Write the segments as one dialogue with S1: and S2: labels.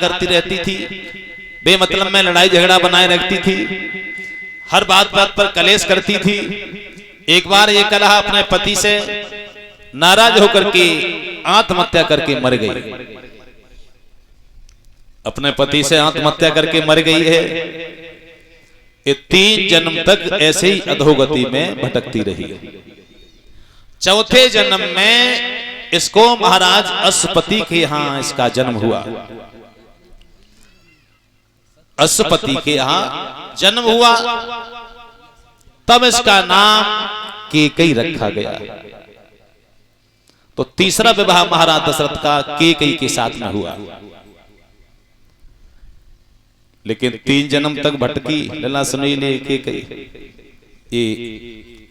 S1: करती रहती थी, बेमतलब में लड़ाई झगड़ा बनाए रखती थी, हर बात बात पर कलेश करती थी। एक बार ये कलह अपने पति से नाराज होकर के आत्महत्या करके मर गई। अपने पति से आत्महत्या करके मर गई है। ये 3 जन्म तक ऐसे ही अधोगति में भटकती रही। चौथे जन्म में इसको महाराज अश्वपति के यहां इसका जन्म हुआ। अश्वपति के यहां जन्म हुआ, तब इसका नाम केकई रखा गया। तो तीसरा विवाह महाराज दशरथ का केकई के साथ में हुआ। लेकिन 3 जन्म तक भटकी लला सुनी ने केकई, ये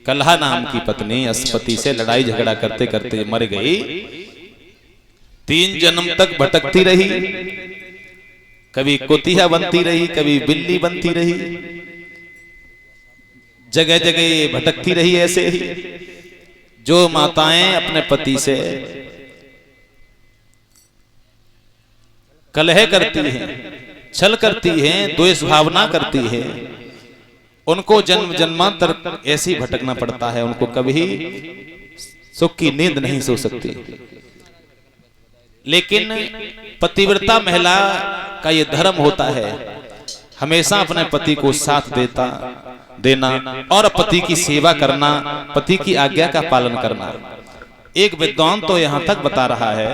S1: कलहा नाम की पत्नी अश्वपति से लड़ाई झगड़ा करते करते मर गई। 3 जन्म तक भटकती रही, कभी कुतिया बनती रही, कभी बिल्ली बनती रही, जगह जगह भटकती रही। ऐसे ही जो माताएं अपने पति से कलह करती हैं, छल करती हैं, द्वेष भावना करती हैं, उनको जन्म जन्मांतर ऐसे ही भटकना पड़ता है। उनको कभी सुख की नींद नहीं सो सकती। लेकिन पतिव्रता महिला का ये धर्म होता है, हमेशा अपने पति को साथ देना और पति की सेवा करना, पति की आज्ञा का पालन करना। एक विद्वान तो यहां तक बता रहा है,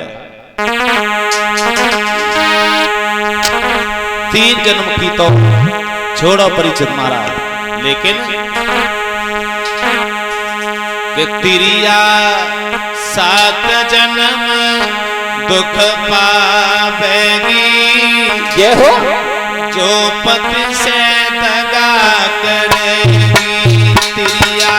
S1: 3 जन्म की तो छोड़ो परिचित महाराज, लेकिन कि तिरिया 7 जन्म दुख पावेगी,
S2: ये हो
S1: जो पति से दगा करेगी। तिरिया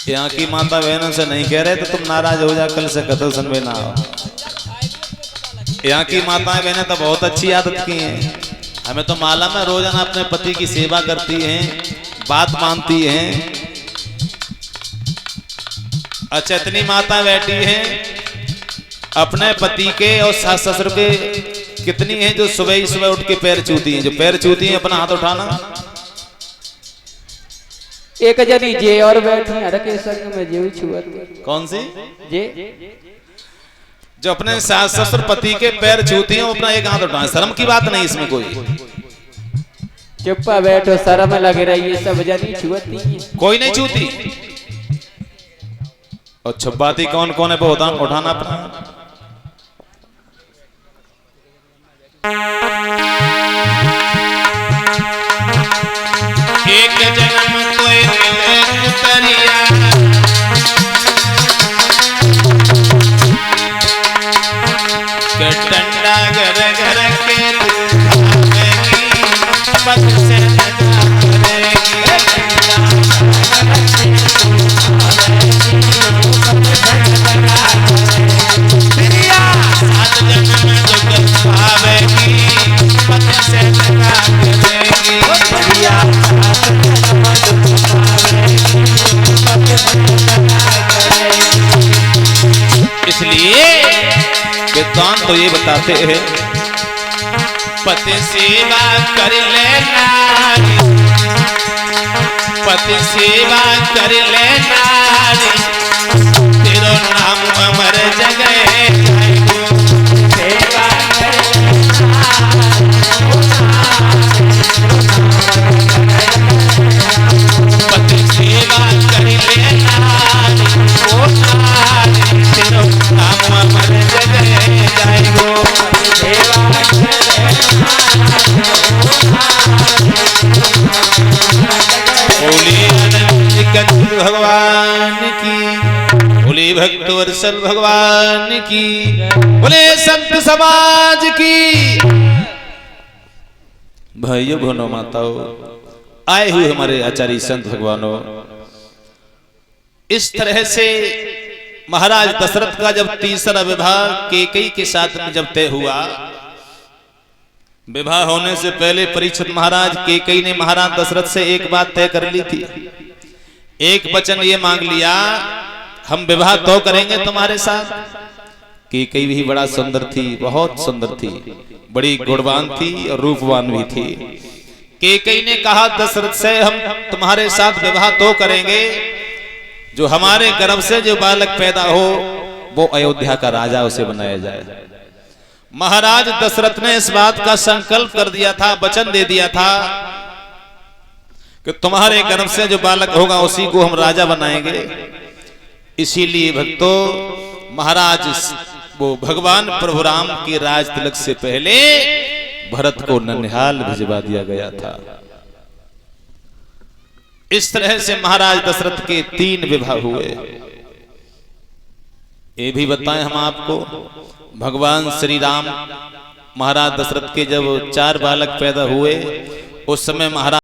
S1: यहाँ की माता बहनों से नहीं कह रहे तो तुम नाराज हो जा, कल से कतल सुनवे ना हो। यहाँ की माताएं बहनें तो बहुत अच्छी आदत की हैं, हमें तो मालूम है, रोजाना अपने पति की सेवा करती हैं, बात मानती हैं। अच्छा, इतनी माता बैठी हैं अपने पति के और सास ससुर के, कितनी हैं जो सुबह ही सुबह उठ के पैर छूती हैं। जो पैर छूती हैं अपना हाथ उठाना।
S2: एक जनी जे और बैठी के संग में जे छुअत।
S1: कौन सी
S2: जे?
S1: जो अपने सास ससुर पति के पैर छूती हैं, अपना एक हाथ उठाए। शर्म की बात नहीं इसमें कोई।
S2: चुप्पा बैठो, शर्म लग रही है, सब जनी छुअती।
S1: कोई नहीं छूती। और छब्बाती कौन कौन है वो उठाना अपना।
S3: एक जन्म कोई मिले उतरिया, के डंडा घर घर के लुभावेगी, पद से लगा करेगी। सात जन्म में दुख पावेगी, पद से लगा करेगी।
S1: इसलिए विद्वान तो ये बताते हैं
S3: पति सेवा कर लेना, पति सेवा कर लेना, तेरो नाम अमर जगह जाएगो। सेवा कर पति सेवा कर लेना, तेरो नाम अमर जगह जाएगो। सेवा
S1: बोले अनंत भगवान की, बोले भक्त वत्सल भगवान की, बोले संत समाज की। भाइयों बहनों माताओं, आए हुए हमारे आचार्य संत भगवानों, इस तरह से महाराज दशरथ का जब तीसरा विवाह कैकेयी के साथ में जब तय हुआ, विवाह होने से पहले परीक्षित महाराज कैकेयी ने महाराज दशरथ से एक बात तय कर ली थी। एक वचन ये मांग लिया, हम विवाह तो करेंगे तुम्हारे साथ। कैकेयी भी बड़ा सुंदर थी, बहुत सुंदर थी, बड़ी गुणवान थी और रूपवान भी थी। कैकेयी ने कहा दशरथ से, हम तुम्हारे साथ विवाह तो करेंगे, जो हमारे गर्भ से जो बालक पैदा हो वो अयोध्या का राजा उसे बनाया जाए। महाराज दशरथ ने इस बात का संकल्प कर दिया था, वचन दे दिया था कि तुम्हारे गर्भ से जो बालक होगा उसी को हम राजा बनाएंगे। इसीलिए भक्तों, महाराज वो भगवान प्रभु राम के राज तिलक से पहले भरत को ननिहाल भिजवा दिया गया था। इस तरह से महाराज दशरथ के 3 विवाह हुए। ये भी बताएं हम आपको, भगवान श्री राम महाराज दशरथ के जब 4 बालक पैदा हुए, उस समय महाराज